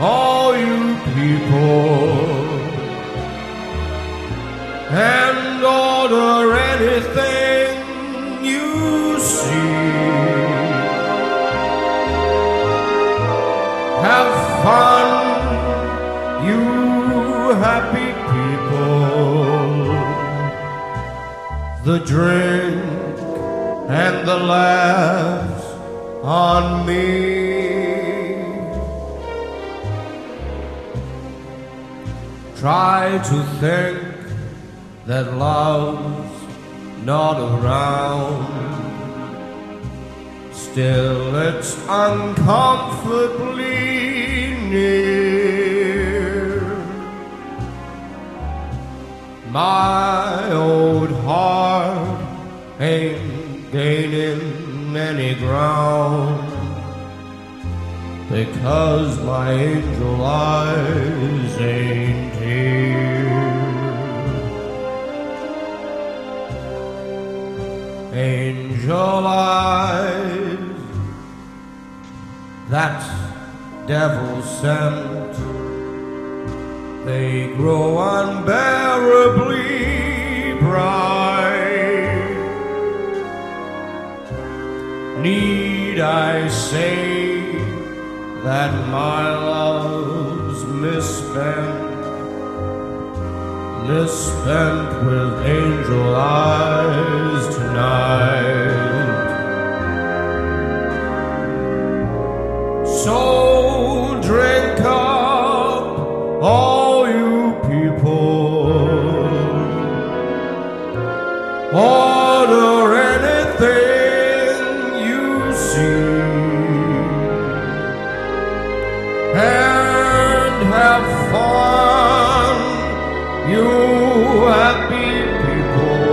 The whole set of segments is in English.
all you people, and order anything you see. Have fun, you happy people. The drink and the laughs on me. Try to think that love's not around. Still it's uncomfortably near. My old heart ain't gaining any ground, because my angel eyes ain't here. Angel eyes, that's devil sent. They grow unbearably bright. Need I say that my love's misspent with angel eyes tonight? So drink up, all you people, order anything you see, and have fun, you happy people.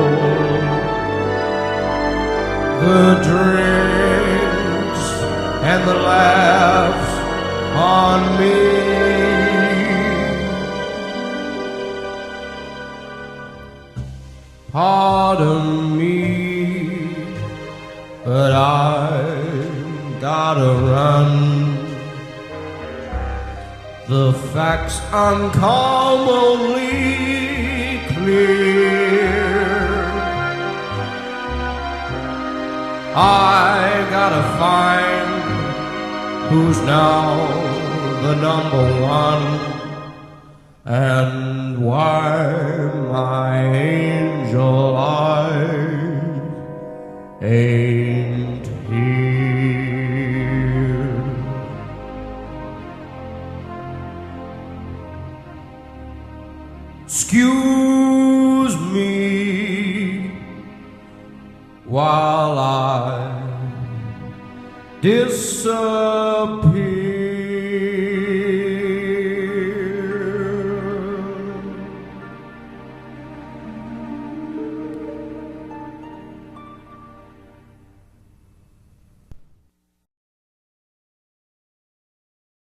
The drinks and the laughs on me. Pardon me, but I gotta run. The facts uncommonly clear. I gotta find who's now the number one, and why my angel eyes ain't here. Excuse me while I disappear.